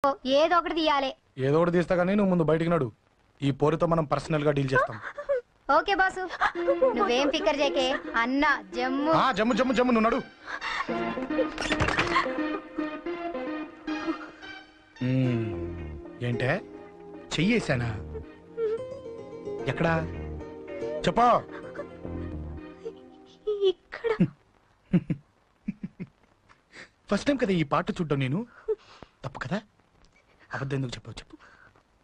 ఏదో ఒకటి తీయాలి. ఏదో ఒకటి తీస్తా కానీ నువ్వు ముందు బయటికి నడు. ఈ పోరుతో మనం పర్సనల్ గా డీల్ చేస్తాం. ఓకే బాసు, నువ్వేం ఫికర్ చేకే. అన్న జమ్ము జమ్ము జమ్ము జమ్ము నువ్వు నడు. ఏంటే చెయ్యేశానా? ఎక్కడా చెప్పా? ఇక్కడ. ఫస్ట్ టైం కదా ఈ పాట చూడ్డం నేను. తప్పు కదా? అబద్ధం ఎందుకు చెప్పావు? చెప్పు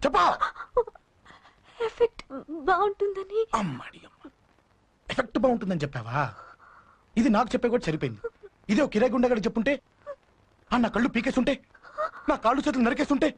చెప్పా. ఎఫెక్ట్ బాగుంటుందని. అమ్మాడి అమ్మ, ఎఫెక్ట్ బాగుంటుందని చెప్పావా? ఇది నాకు చెప్పే కూడా సరిపోయింది. ఇదే ఒక కిరాయి గుండెగాడికి చెప్పుంటే, నా కళ్ళు పీకేస్తుంటే, నా కాళ్ళు చేతులు నరికేస్తుంటే,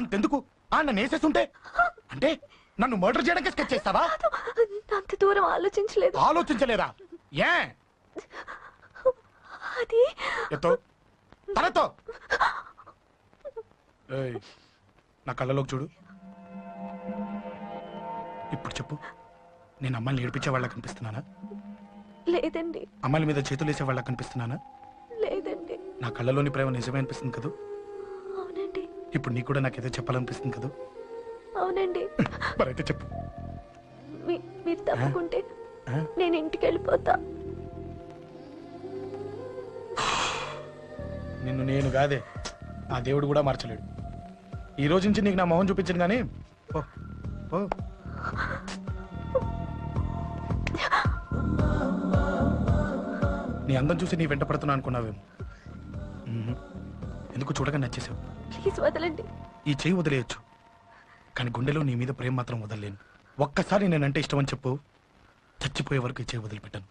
అంతెందుకు నన్ను వేసేస్తుంటే, అంటే నన్ను మర్డర్ చేయడానికి స్కెచ్ చేస్తావా? అంత దూరం ఆలోచించలేదు. ఆలోచించలేరా? ఏ అది ఎత్తో తలతో నా కళ్ళలోకి చూడు. ఇప్పుడు చెప్పు, నేను అమ్మాయిని ఏడిపించే వాళ్ళ కనిపిస్తున్నానా? లేదండి. అమ్మాయిల మీద చేతులు వేసే వాళ్ళ కనిపిస్తున్నానా? లేదండి. నా కళ్ళలోని ప్రేమ నిజమే అనిపిస్తుంది కదూ? అవునండి. ఇప్పుడు నీకు కూడా నాకేదో చెప్పాలనిపిస్తుంది కదూ? అవునండి. మరైతే చెప్పు. మీరు తప్పుకుంటే నేను ఇంటికి వెళ్ళిపోతా. నిన్ను నేను కాదే, ఆ దేవుడు కూడా మార్చలేడు. ఈ రోజు నుంచి నీకు నా మొహం చూపించను కానీ ఓ ఓ. నీ అందం చూసి నీ వెంట పడుతున్నా అనుకున్నావేమో. ఎందుకు చూడగా నచ్చేసావు. ప్లీజ్ వదలండి. ఈ చెయ్యి వదిలేయచ్చు, కానీ గుండెలో నీ మీద ప్రేమ మాత్రం వదలలేను. ఒక్కసారి నేనంటే ఇష్టం అని చెప్పు, చచ్చిపోయే వరకు ఈ చెయ్యి వదిలిపెట్టాను.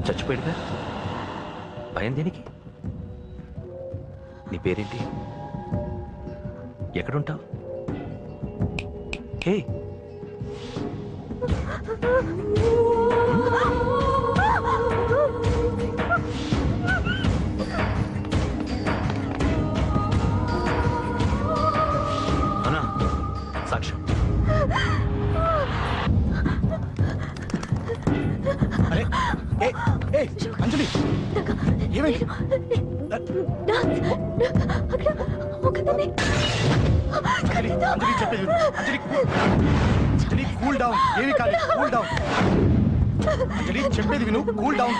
చచ్చిపోయాడుగా, భయం దేనికి? నీ పేరేంటి? ఎక్కడుంటావు? హే, ఏ అంజలి ఏమైంది? అంజలి అంజలి చెప్పేది విను. అంజలి అంజలి కూల్ డౌన్. ఏమి కాదు, కూల్ డౌన్. అంజలి చెప్పేది విను, కూల్ డౌన్.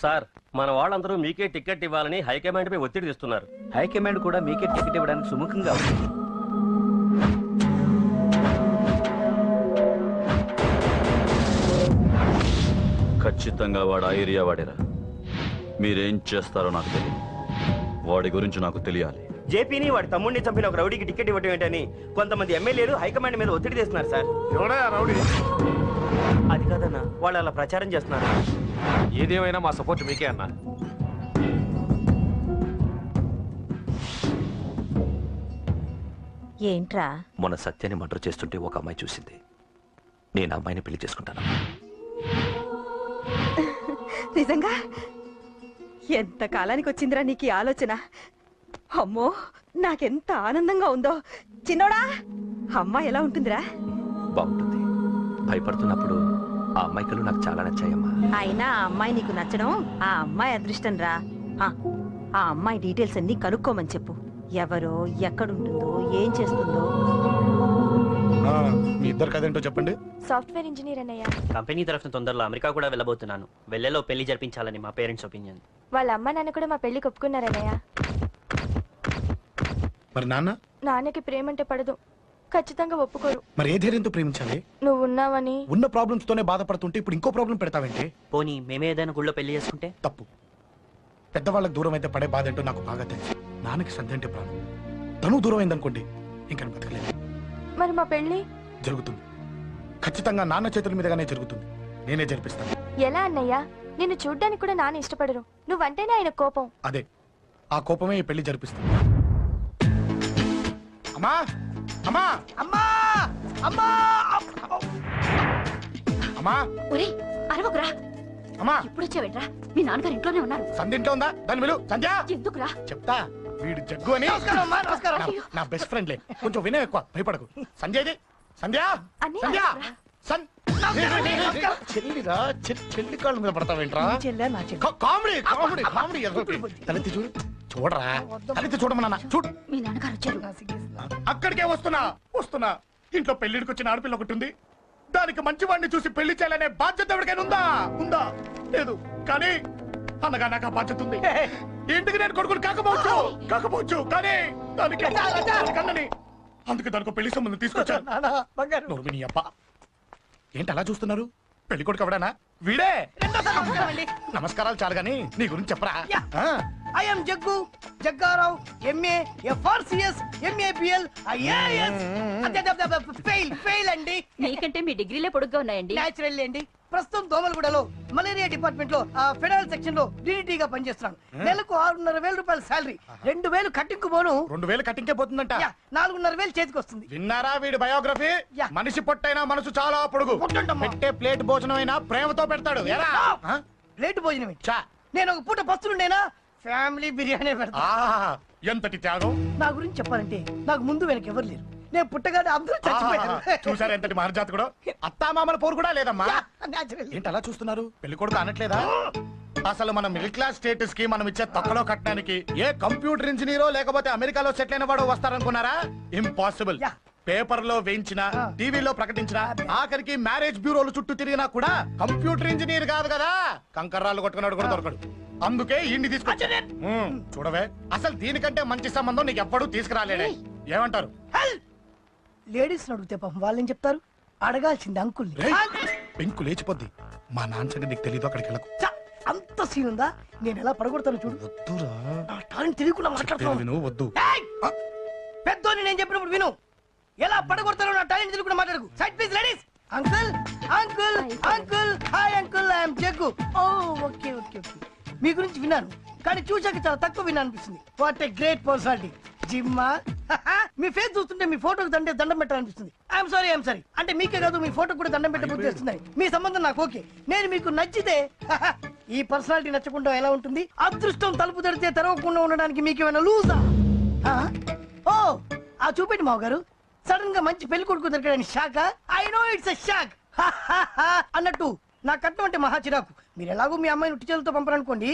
సార్, మన వాళ్ళందరూ మీకే టికెట్ ఇవ్వాలని హైకమాండ్ పై ఒత్తిడి తెస్తున్నారు. హైకమాండ్ కూడా మీకే టికెట్ ఇవ్వడానికి సుముఖంగా ఉంది. ఖచ్చితంగా వాడు ఆ ఏరియా వాడేరా. మీరేం చేస్తారో నాకు తెలియదు. వాడి గురించి నాకు తెలియాలి. జేపీని వాడి తమ్ముడిని చంపిన ఒక రౌడీకి టికెట్ ఇవ్వటం ఏంటని కొంతమంది ఎమ్మెల్యేలు హైకమాండ్ మీద ఒత్తిడి చేస్తున్నారు సార్. ఎవడా రౌడీ? అది కాదన్నా, వాళ్ళు అలా ప్రచారం చేస్తున్నారు. ఏదేమైనా మా సపోర్ట్ మీకే అన్నా. ఏంట్రా? మొన్న సత్యాన్ని మర్డర్ చేస్తుంటే ఒక అమ్మాయి చూసింది. నేను ఆ అమ్మాయిని పెళ్లి చేసుకుంటాను. నిజంగా? ఎంత కాలానికి వచ్చిందిరా నీకు ఈ ఆలోచన? అమ్మో, నాకెంత ఆనందంగా ఉందో. చిన్నోడా, అమ్మాయి ఎలా ఉంటుందిరా? బాగుంటుంది. భయపడుతున్నప్పుడు ఆ అమ్మాయి కళ్ళు నాకు చాలా నచ్చాయమ్మా. అయినా ఆ అమ్మాయి నీకు నచ్చడం ఆ అమ్మాయి అదృష్టం రా. ఆ అమ్మాయి డీటెయిల్స్ అన్ని కనుక్కోమని చెప్పు. ఎవరో, ఎక్కడుంటుందో, ఏం చేస్తుందో. మీ ఇద్దరు కదేంటో చెప్పండి. సాఫ్ట్వేర్ ఇంజనీర్ అన్నయ్య. కంపెనీ తరఫున తొందరలో అమెరికా కూడా వెళ్ళబోతున్నాను. వెళ్ళేలో పెళ్లి జరిపించాలని మా పేరెంట్స్ ఒపీనియన్. వాళ్ళ అమ్మ నాన్న కూడా మా పెళ్లికి ఒప్పుకున్నారన్నయ్య. మరి నాన్న? నాన్నకి ప్రేమ అంటే పడదు, ఖచ్చితంగా ఒప్పుకోరు. మరి ఏ ధైర్యంతో ప్రేమించాలి? నువ్వు ఉన్నావని. ఉన్న ప్రాబ్లమ్స్ తోనే బాధపడుతుంటే ఇప్పుడు ఇంకో ప్రాబ్లం పెడతావేంటి? పోనీ మేమే ఏదైనా గుళ్ళో పెళ్లి చేసుకుంటే? తప్పు. పెద్దవాళ్ళకి దూరం అయితే పడే బాధ ఏంటో నాకు బాగా తెలుసు. నాన్నకి సంధ్య అంటే ప్రాణం. తను దూరం అయిందనుకోండి, ఇంకా బతకలేదు. మరి మా పెళ్లి జరుగుతుంది. ఖచ్చితంగా నాన్న చేతుల మీదగానే జరుగుతుంది. నేనే జరిపిస్తాను. ఎలా అన్నయ్య? నిన్ను చూడ్డానికి కూడా నాన్న ఇష్టపడరు. నువ్వంటేనే ఆయన కోపం. అదే, ఆ కోపమే ఈ పెళ్లి జరిపిస్తుంది. అమ్మా అమ్మా అమ్మా అమ్మా అమ్మా ఒరేయ్, అరవకురా. అమ్మా ఇప్పుడు వచ్చావేంట్రా? మీ నాన్నగారు ఇంట్లోనే ఉన్నారు. సంధ్య ఇంట్లో ఉందా? దాని విలు. సంధ్య ఎందుకురా? చెప్తా. వీడు జగ్గు అని నా బెస్ట్ ఫ్రెండ్లే. కొంచెం వినయం ఎక్కువ, భయపడకు. సంధ్య సంధ్య అన్నయ్య, సంధ్య రా. చెల్లిరా, చెల్లి కాళ్ళ మీద పడతావేంట్రా? Comedy comedy comedy. తలెత్తి చూడు. చూడరా, తలెత్తి చూడమన్నా. చూడు, మీ నాన్నగారు వచ్చారు. అక్కడికే వస్తున్నా వస్తున్నా. ఇంట్లో పెళ్లిడికి వచ్చిన ఆడపిల్ల ఒకటి ఉంది. దానికి మంచి వాడిని చూసి పెళ్లి చేయాలనే బాధ్యత ఎవరికైనా ఉందా? ఉందా? లేదు. కానీ అనగా నాకు ఆ బాధ్యత ఉంది. ఇంటికి నేను కొడుకుని కాకపోవచ్చు కానీ దానికి కన్నని. అందుకే దానికి పెళ్లి సంబంధం తీసుకొచ్చాను. నీ అప్ప ఏంటి అలా చూస్తున్నారు? పెళ్లి కొడుకు ఎవడానా? వీడే. నమస్కారాలు చాలు గాని నీ గురించి చెప్పరా. I'm Jaggu Jaggarao, MA, FRCS, MABL, IAS. Fail అండి. మీకంటే మీ డిగ్రీలే పొడుగ్గా ఉన్నాయండి. న్యాచురల్ అండి. ప్రస్తుతం దోమలగూడలో మలేరియా డిపార్ట్మెంట్ లో ఫెడరల్ సెక్షన్ లో DDT గా పనిచేస్తున్నాను. నెలకు 6,500 రూపాయల శాలరీ, 2,000 కట్టింగ్ పోను. 2,000 కట్టింకే పోతుందంట. 4,500 చేతికి వస్తుంది. విన్నారా వీడి బయోగ్రఫీ? మనిషి పొట్టైనా మనసు చాలా పొడుగు. పెట్టే ప్లేట్ భోజనం అయినా ప్రేమతో పెడతాడు. ప్లేట్ భోజనం నేను ఒక పూట పస్తులుండేనా ఫ్యామిలీ బిర్యానీ పెడతా. ఎంతటి త్యాగం! నా గురించి చెప్పాలంటే నాకు ముందు వెనక ఎవరు లేరు. నేను పుట్టగానే అందరూ చచ్చిపోయారు. చూసారు ఎంతటి మహర్జాత్ కూడా. అత్తామామల పోరు కూడా లేదమ్మా. ఏంటి అలా చూస్తున్నారు? పెళ్లి కొడుకు అనట్లేదా? అసలు మన మిడిల్ క్లాస్ స్టేటస్ కి మనం ఇచ్చే తక్కువలో కట్టడానికి ఏ కంప్యూటర్ ఇంజనీరో లేకపోతే అమెరికాలో సెటిల్ అయిన వాడు వస్తారనుకున్నారా? ఇంపాసిబుల్. పేపర్ లో వేయించిన, టీవీలో ప్రకటించిన, ఆఖరికి మ్యారేజ్ బ్యూరోలు చుట్టూ తిరిగినా కూడా కంప్యూటర్ ఇంజనీర్ కాదు కదా. కంకర్రాలు కొట్టుకున్నాడు కూడా దొరకడు. అందుకే ఇండి తీసుకొచ్చా. చూడవే, అసలు దీనికంటే మంచి సంబంధం నీకు ఎప్పుడూ తీసుకురాలేడే. ఏమంటారు? లేడీస్ అడిగితే పాపం వాళ్ళేం చెప్తారు? అడగాల్సింది అంకుల్. పెంకు లేచిపోద్ది. మా నాన్న సంగతి నీకు తెలీదు. అక్కడికి వెళ్ళకు. అంత సీన్ ఉందా? నేను ఎలా పడగొడతాను చూడు. వద్దురా, టాలెంట్ తెలియకుండా మాట్లాడుతున్నాను. వద్దు. పెద్దోని నేను చెప్పినప్పుడు విను. ఎలా పడగొడతారో నా టాలెంట్ తెలియకుండా మాట్లాడకు. Side please ladies. Uncle uncle uncle, hi uncle, I'm Jaggu. Oh okay okay okay. మీ గురించి విన్నాను కానీ చూశాక చాలా తక్కువ విన్నా అనిపిస్తుంది. What a great personality. జిమ్మా, మీ ఫేస్ చూస్తుంటే మీ ఫోటోకి దండం పెట్టాలనిపిస్తుంది. ఐఎమ్ సారీ అంటే మీకే కాదు, మీ ఫోటో కూడా దండం పెట్టే బుద్ధి వస్తుంది. మీ సంబంధం నాకు ఓకే. నేను మీకు నచ్చితే ఈ పర్సనాలిటీ నచ్చకుండా ఎలా ఉంటుంది? అదృష్టం తలుపు తెరితే తెరవకుండా ఉండడానికి మీకేమైనా లూజా? ఓ ఆ చూపెట్టి మావ గారు. సడన్ గా మంచి పెళ్లి కొడుకు దొరకడానికి shock. I know it's a shock అన్నట్టు నా కట్నం అంటే మహా చిరాకు. మీరు ఎలాగో మీ అమ్మాయిని ఉట్టి చేతులతో పంపరనుకోండి,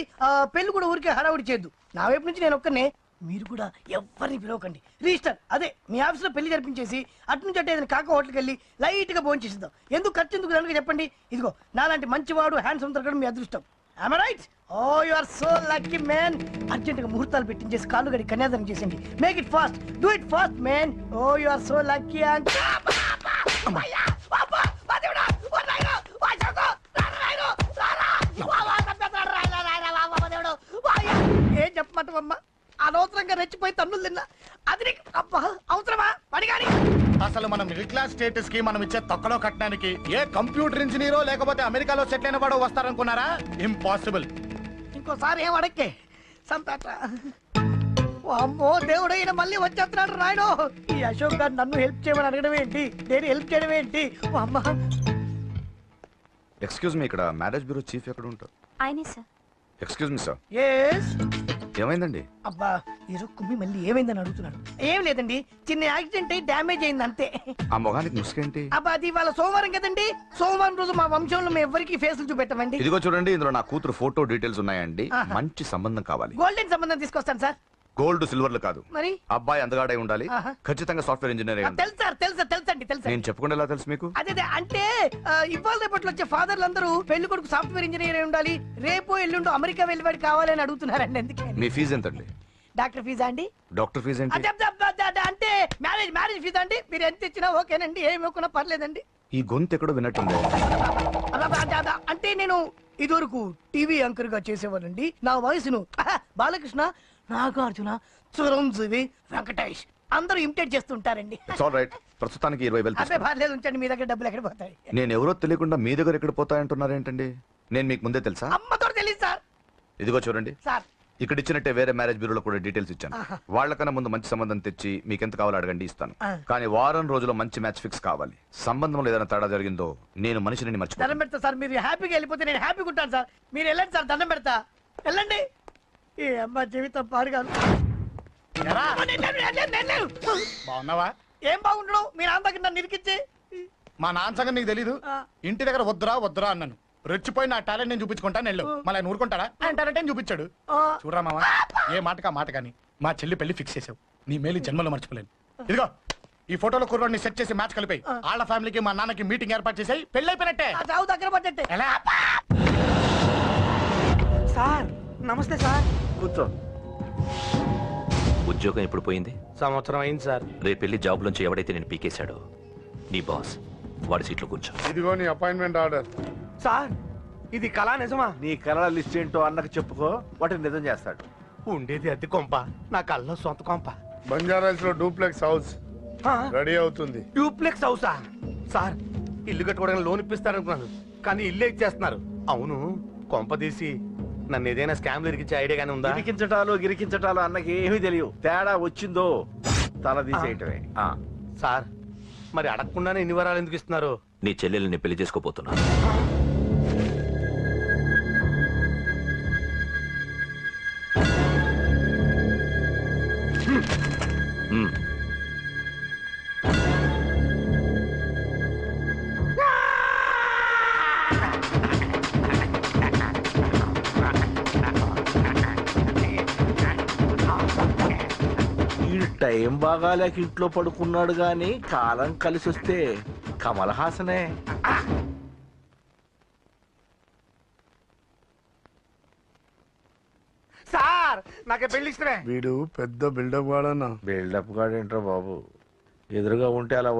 పెళ్లి కూడా ఊరికే హడావుడి చేయొద్దు. నా వైపు నుంచి నేను ఒక్కనే, మీరు కూడా ఎవరిని పిలవకండి. రిజిస్టర్ అదే మీ ఆఫీస్ లో పెళ్లి జరిపించేసి అటు నుంచి అంటే ఏదైనా కాక హోటల్కి వెళ్ళి లైట్ గా భోజనం చేసిద్దాం. ఎందుకు ఖర్చు ఎందుకు దానికి చెప్పండి. ఇదిగో నాలాంటి మంచివాడు హ్యాండ్సమ్ దొరకడం మీ అదృష్టం. Am I right? Oh, you are so lucky, man. Urgent గా ముహూర్తాలు పెట్టించేసి కాళ్ళు గడి కన్యాదానం చేసేయండి. Make it fast. Do it fast, man. Oh, you are so lucky. చెప్పమంటావమ్మా? అనవసరంగా రెచ్చిపోయి తన్నులు తిన్నా. అది నీకు అబ్బా అవసరమా? పడిగాని అసలు మనం మిడిల్ క్లాస్ స్టేటస్ కి మనం ఇచ్చే తొక్కలో కట్టడానికి ఏ కంప్యూటర్ ఇంజనీరో లేకపోతే అమెరికాలో సెటిల్ అయిన వాడు వస్తారనుకున్నారా? ఇంపాసిబుల్. ఇంకోసారి ఏం అడక్కే సంపేట. అమ్మో దేవుడు, ఈయన మళ్ళీ వచ్చేస్తున్నాడు రాయడు. ఈ అశోక్ గారు నన్ను హెల్ప్ చేయమని అడగడం ఏంటి, నేను హెల్ప్ చేయడం ఏంటి? అమ్మ ఎక్స్క్యూజ్ మీ, ఇక్కడ మ్యారేజ్ బ్యూరో చీఫ్ ఎక్కడ ఉంటారు? ఆయనే sir. Excuse me sir, yes. ఏమైందండి? అబ్బా ఈరోజు కుమ్మి మళ్ళీ ఏమైందని అడుగుతున్నాడు. ఏం లేదండి, చిన్న యాక్సిడెంట్ అయ్యి డ్యామేజ్ అయింది అంతే. ఆ మొగానికి ముసుకేంటి? అబ్బా అది ఇవాళ సోమవారం కదండి. సోమవారం రోజు మా వంశంలో మేము ఎవరికి ఫేసులు చూపెట్టమండి. ఇదిగో చూడండి, ఇందులో నా కూతురు ఫోటో డీటెయిల్స్ ఉన్నాయండి. మంచి సంబంధం కావాలి. గోల్డెన్ సంబంధం తీసుకొస్తాను సార్. గోల్డ్ సిల్వర్లు కాదు, మరి అబ్బాయి అందగాడై ఉండాలి. ఆహా. ఖచ్చితంగా సాఫ్ట్వేర్ ఇంజనీర్ అయి ఉండాలి. తెలుసు సార్, తెలుసండి తెలుసండి. నేను చెప్పకుండా ఎలా తెలుసు మీకు? అదే అంటే ఇవాళ రేపట్లో వచ్చే ఫాదర్లు అందరూ పెళ్లి కొడుకు సాఫ్ట్వేర్ ఇంజనీర్ అయి ఉండాలి, రేపు ఎల్లుండు అమెరికా వెళ్ళివాడు కావాలని అడుగుతున్నారండి. అందుకే. మీ ఫీజు ఎంతండి? డాక్టర్ ఫీజా అండి? డాక్టర్ ఫీజు ఏంటి? అంటే మ్యారేజ్ ఫీజా అండి? మీరు ఎంత ఇచ్చినా ఓకేనండి, ఏమి ఇవ్వకున్నా పర్లేదండి. ఈ గొంతు ఎక్కడో విన్నట్టుంది. అంటే నేను ఇదివరకు టీవీ యాంకర్ గా చేసేవాడండి. నా వయసును బాలకృష్ణ, నాగార్జున, చిరంజీవి, వెంకటేష్ అందరూ ఇమిటేట్ చేస్తుంటారండి. It's all right. ప్రస్తుతానికి 20,000 అదే పర్లేదు, ఉంచండి. మీ దగ్గర డబ్బులు ఎక్కడ పోతాయి? నేను ఎవరో తెలియకుండా మీ దగ్గర ఎక్కడ పోతాయంటున్నారు ఏంటండి? నేను మీకు ముందే తెలుసా? అమ్మతో తెలియదు సార్. ఇదిగో చూడండి సార్ ఇక్కడ ఇచ్చినట్టే వేరే మ్యారేజ్ బ్యూరోలో కూడా డీటెయిల్స్ ఇచ్చాను. వాళ్ళకన్నా ముందు మంచి సంబంధం తెచ్చి మీకు ఎంత కావాలో అడగండి, ఇస్తాను. కానీ వారం రోజుల్లో మంచి మ్యాచ్ ఫిక్స్ కావాలి. సంబంధంలో ఏదైనా తేడా జరిగిందో నేను మనిషిని మర్చిపోతాను. దండం పెడతా సార్. మీరు హ్యాపీగా వెళ్ళిపోతే నేను హ్యాపీగా ఉంటాను సార్. మీరు వెళ్ళండి సార్, దండం పెడతా. వెళ్ళండి. ఏ అమ్మ జీవితం పాడుగాను. బాగున్నావా? ఏం బాగుండడం, మీ నాన్న దగ్గర నన్ను ఇరికిచ్చి. మా నాన్న సంగతి నీకు తెలీదు. ఇంటి దగ్గర వద్దురా అన్నాను. రెచ్చిపోయి నా టాలెంట్ నేను చూపించుకుంటాను వెళ్ళు. మళ్ళీ ఆయన ఊరుకుంటాడా? ఆయన టాలెంట్ చూపించాడు. చూడరా మామ, ఏ మాటకా మాట కానీ మా చెల్లి పెళ్లి ఫిక్స్ చేసావు. నీ మేలు జన్మలో మర్చిపోలేను. ఇదిగో ఈ ఫోటోలో కుర్రాడిని సెట్ చేసి మ్యాచ్ కలిపాయి. వాళ్ళ ఫ్యామిలీకి మా నాన్నకి మీటింగ్ ఏర్పాటు చేసాయి. పెళ్లి అయిపోయినట్టే. చావు దగ్గర పడ్డట్టే. ఎలా? సార్ నమస్తే సార్. కూర్చో. ఉద్యోగం ఎప్పుడు పోయింది? సంవత్సరం అయింది సార్. రేపెళ్ళి జాబ్ నుంచి ఎవడైతే నేను పీకేశాడో నీ బాస్ వాడి సీట్లో కూర్చో. ఇదిగో నీ అపాయింట్మెంట్ ఆర్డర్. సార్ ఇది కళా నిజమా? నీ కళల లిస్ట్ ఏంటో అన్నకు చెప్పుకో, వాటిని నిజం చేస్తాడు. ఉండేది అద్దె కొంప, నా కళ్ళలో సొంత కొంప. బంజారాస్ లో డూప్లెక్స్ హౌస్ రెడీ అవుతుంది. డూప్లెక్స్ హౌసా? సార్ ఇల్లు కట్టుకోవడానికి లోన్ ఇప్పిస్తారనుకున్నాను, కానీ ఇల్లే ఇచ్చేస్తున్నారు. అవును, కొంప తీసి నన్ను ఏదైనా స్కామ్ ఇరికించే ఐడియా గానీ ఉందా? గిరికించటాలు అన్నకి ఏమీ తెలియవు. తేడా వచ్చిందో తల తీసేయటమే. సార్ మరి అడగకుండానే ఇన్ని వరాలు ఎందుకు ఇస్తున్నారు? నీ చెల్లెల్ని పెళ్లి చేసుకోపోతున్నా. టైం బాగాలేక ఇంట్లో పడుకున్నాడు గాని కాలం కలిసి వస్తే కమల్ హాసనే. సార్ నాకే పెళ్లి ఇష్టమే. వీడు పెద్ద బిల్డప్ వాడన్నా. బిల్డప్ గాడేంట్రా బాబు, ఎదురుగా ఉంటే అలా